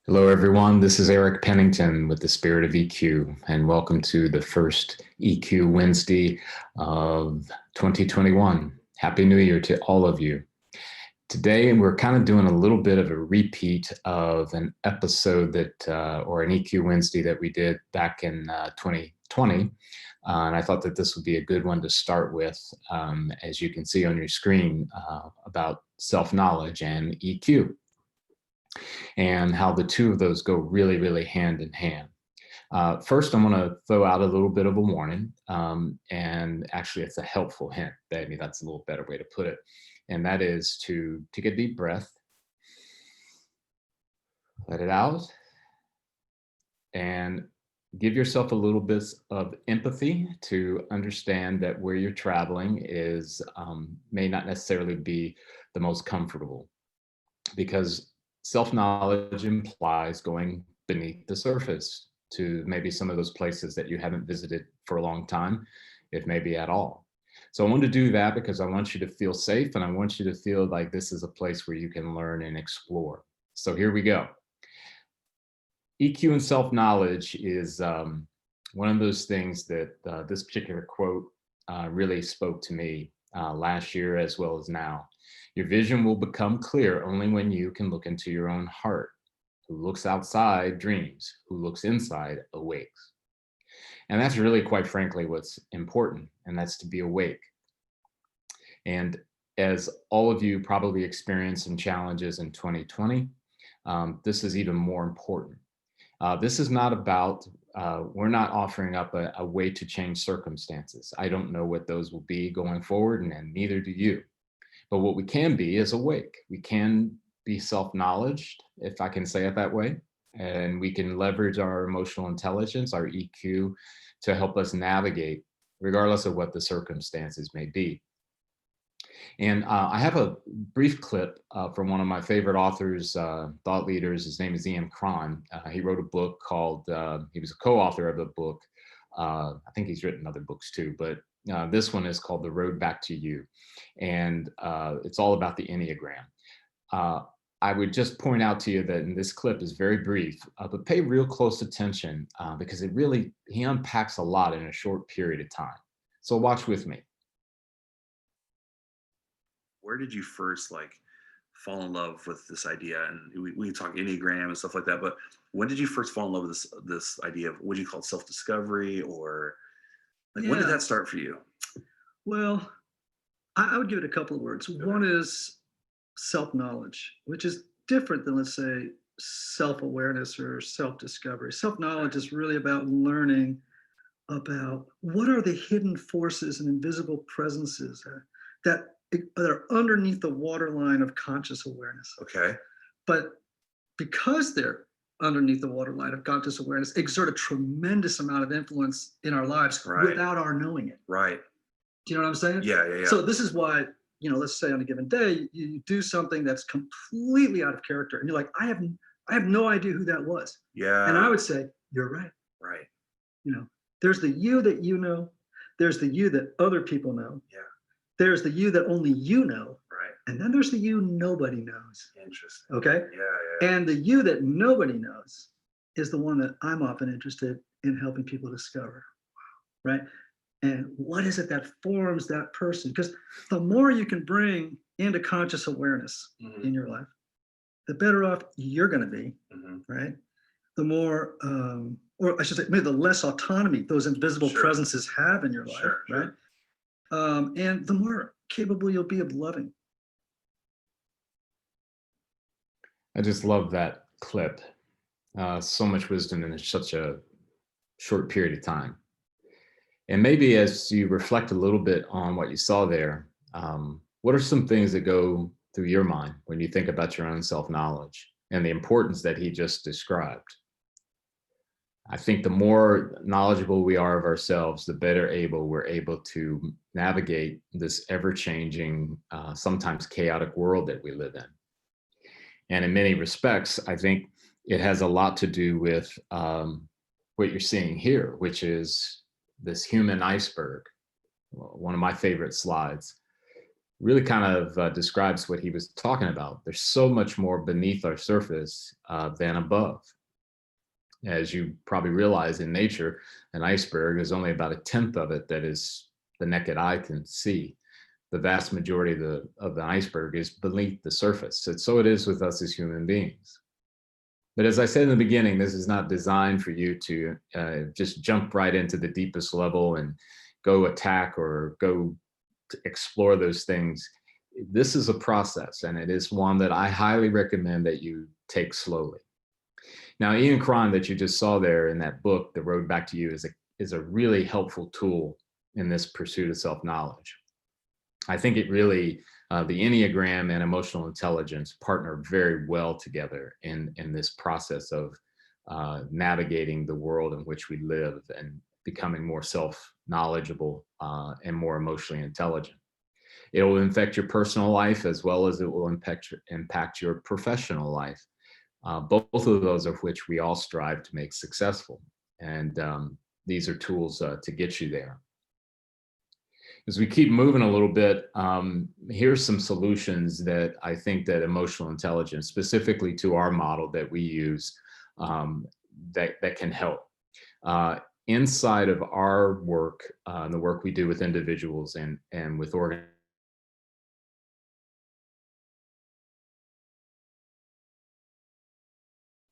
Hello, everyone. This is Eric Pennington with the Spirit of EQ, and welcome to the first EQ Wednesday of 2021. Happy New Year to all of you. Today, we're kind of doing a little bit of a repeat of an episode or an EQ Wednesday that we did back in 2020. And I thought that this would be a good one to start with, as you can see on your screen, about self-knowledge and EQ, and how the two of those go really, really hand in hand. First, I'm going to throw out a little bit of a warning, and actually, it's a helpful hint. Maybe that's a little better way to put it, and that is to take a deep breath, let it out, and give yourself a little bit of empathy to understand that where you're traveling is may not necessarily be the most comfortable, because self-knowledge implies going beneath the surface to maybe some of those places that you haven't visited for a long time, if maybe at all. So I want to do that because I want you to feel safe, and I want you to feel like this is a place where you can learn and explore. So here we go. EQ and self-knowledge is one of those things that this particular quote really spoke to me last year as well as now. Your vision will become clear only when you can look into your own heart. Who looks outside dreams, who looks inside awakes. And that's really, quite frankly, what's important, and that's to be awake. And as all of you probably experienced some challenges in 2020, this is even more important. This is not about, we're not offering up a way to change circumstances. I don't know what those will be going forward, and neither do you. But what we can be is awake. We can be self-knowledged, if I can say it that way, and we can leverage our emotional intelligence, our EQ, to help us navigate, regardless of what the circumstances may be. And I have a brief clip from one of my favorite authors, thought leaders. His name is Ian Cron. He wrote a book called, he was a co-author of a book. I think he's written other books too, but this one is called The Road Back to You. And it's all about the Enneagram. I would just point out to you that in this clip is very brief, but pay real close attention because he unpacks a lot in a short period of time. So watch with me. Where did you first fall in love with this idea? And we talk Enneagram and stuff like that, but when did you first fall in love with this idea of what do you call it, self-discovery, or when did that start for you? Well, I would give it a couple of words. Okay. One is self-knowledge, which is different than, let's say, self-awareness or self-discovery. Self-knowledge is really about learning about what are the hidden forces and invisible presences that are underneath the waterline of conscious awareness. Okay. But because they're underneath the waterline of conscious awareness, exert a tremendous amount of influence in our lives without our knowing it. Right. Do you know what I'm saying? Yeah. So this is why, let's say on a given day, you do something that's completely out of character, and you're like, I have no idea who that was. Yeah. And I would say, you're right. Right. There's the you that you know. There's the you that other people know. Yeah. There's the you that only you know. Right. And then there's the you nobody knows. Interesting. Okay? Yeah. And the you that nobody knows is the one that I'm often interested in helping people discover. Right? And what is it that forms that person? Because the more you can bring into conscious awareness in your life, the better off you're going to be, right? The more, or I should say, maybe the less autonomy those invisible presences have in your life, right? And the more capable you'll be of loving. I just love that clip. So much wisdom in such a short period of time. And maybe as you reflect a little bit on what you saw there, what are some things that go through your mind when you think about your own self-knowledge and the importance that he just described? I think the more knowledgeable we are of ourselves, the better we're able to navigate this ever-changing, sometimes chaotic world that we live in. And in many respects, I think it has a lot to do with what you're seeing here, which is this human iceberg, one of my favorite slides. really kind of describes what he was talking about. There's so much more beneath our surface than above. As you probably realize in nature, an iceberg is only about a tenth of it that is the naked eye can see. The vast majority of the iceberg is beneath the surface. And so it is with us as human beings. But as I said in the beginning, this is not designed for you to just jump right into the deepest level and go attack or go to explore those things. This is a process, and it is one that I highly recommend that you take slowly. Now, Ian Cron that you just saw there in that book, The Road Back to You, is a really helpful tool in this pursuit of self-knowledge. I think it really, the Enneagram and emotional intelligence partner very well together in this process of navigating the world in which we live and becoming more self-knowledgeable and more emotionally intelligent. It will affect your personal life as well as it will impact your professional life. Both of those of which we all strive to make successful. And these are tools to get you there. As we keep moving a little bit, here's some solutions that I think that emotional intelligence, specifically to our model that we use, that can help. Inside of our work, the work we do with individuals and with organizations,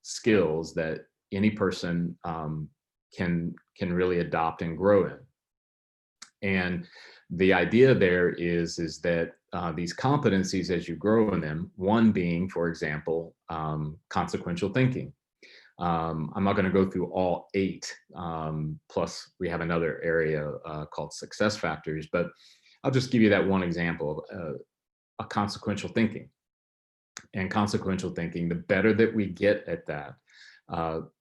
skills that any person can really adopt and grow in. And the idea there is that these competencies, as you grow in them, one being, for example, consequential thinking. I'm not going to go through all 8. Plus, we have another area called success factors, but I'll just give you that one example of a consequential thinking. And consequential thinking, the better that we get at that,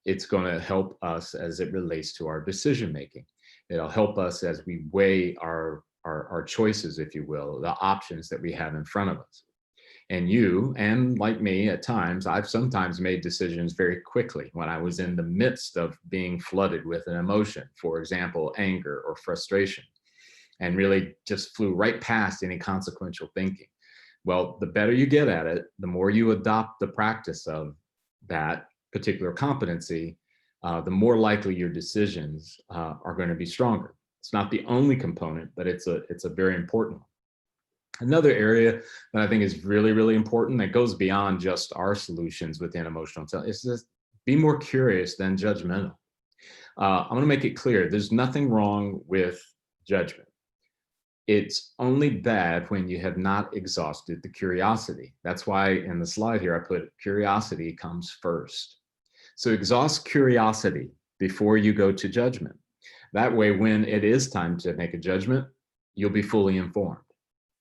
it's going to help us as it relates to our decision making. It'll help us as we weigh our choices, if you will, the options that we have in front of us. And you, and like me at times, I've sometimes made decisions very quickly when I was in the midst of being flooded with an emotion, for example, anger or frustration, and really just flew right past any consequential thinking. Well, the better you get at it, the more you adopt the practice of that particular competency, the more likely your decisions are going to be stronger. It's not the only component, but it's a very important one. Another area that I think is really, really important that goes beyond just our solutions within emotional intelligence is just be more curious than judgmental. I'm going to make it clear, there's nothing wrong with judgment. It's only bad when you have not exhausted the curiosity. That's why in the slide here, I put curiosity comes first. So exhaust curiosity before you go to judgment. That way, when it is time to make a judgment, you'll be fully informed.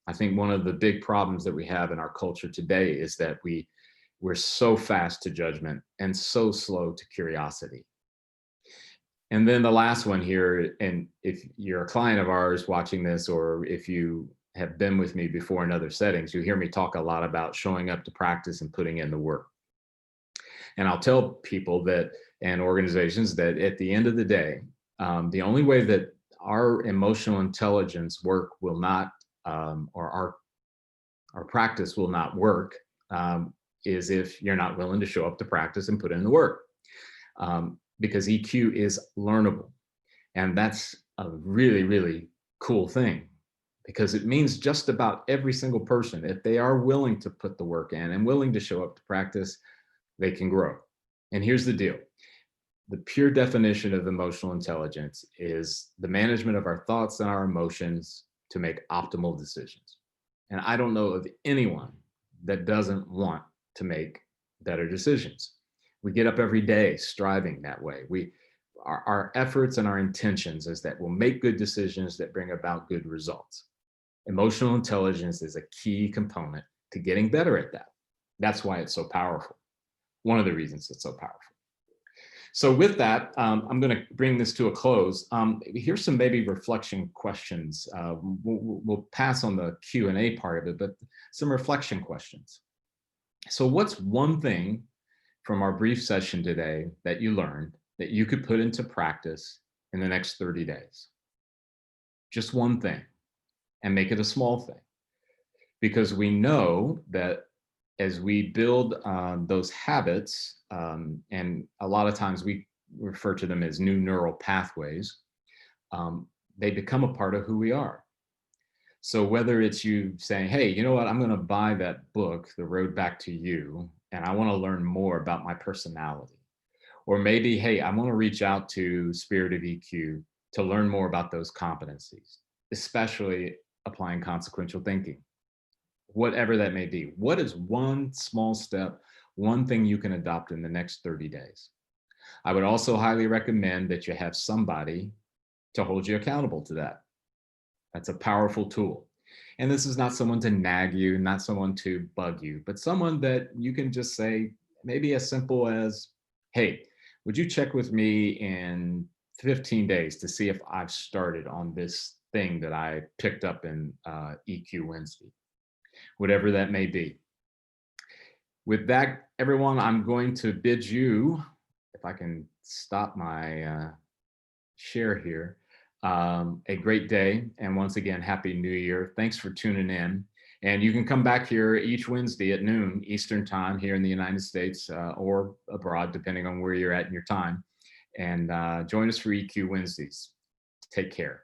I think one of the big problems that we have in our culture today is that we're so fast to judgment and so slow to curiosity. And then the last one here, and if you're a client of ours watching this, or if you have been with me before in other settings, you hear me talk a lot about showing up to practice and putting in the work. And I'll tell people that, and organizations, that at the end of the day, the only way that our emotional intelligence work will not, or our practice will not work, is if you're not willing to show up to practice and put in the work. Because EQ is learnable. And that's a really, really cool thing, because it means just about every single person, if they are willing to put the work in and willing to show up to practice, they can grow. And here's the deal. The pure definition of emotional intelligence is the management of our thoughts and our emotions to make optimal decisions. And I don't know of anyone that doesn't want to make better decisions. We get up every day striving that way. Our efforts and our intentions is that we'll make good decisions that bring about good results. Emotional intelligence is a key component to getting better at that. That's why it's so powerful. One of the reasons it's so powerful. So with that, I'm going to bring this to a close. Here's some maybe reflection questions. We'll pass on the Q&A part of it, but some reflection questions. So what's one thing from our brief session today that you learned that you could put into practice in the next 30 days? Just one thing, and make it a small thing. because we know that as we build those habits, and a lot of times we refer to them as new neural pathways, they become a part of who we are. So whether it's you saying, hey, you know what, I'm going to buy that book, The Road Back to You, and I want to learn more about my personality. Or maybe, hey, I want to reach out to Spirit of EQ to learn more about those competencies, especially applying consequential thinking, whatever that may be. What is one small step, one thing you can adopt in the next 30 days? I would also highly recommend that you have somebody to hold you accountable to that. That's a powerful tool. And this is not someone to nag you, not someone to bug you, but someone that you can just say, maybe as simple as, hey, would you check with me in 15 days to see if I've started on this thing that I picked up in EQ Wednesday, whatever that may be. With that, everyone, I'm going to bid you, if I can stop my share here, a great day. And once again, Happy New Year. Thanks for tuning in. And you can come back here each Wednesday at noon Eastern time here in the United States or abroad, depending on where you're at in your time. And join us for EQ Wednesdays. Take care.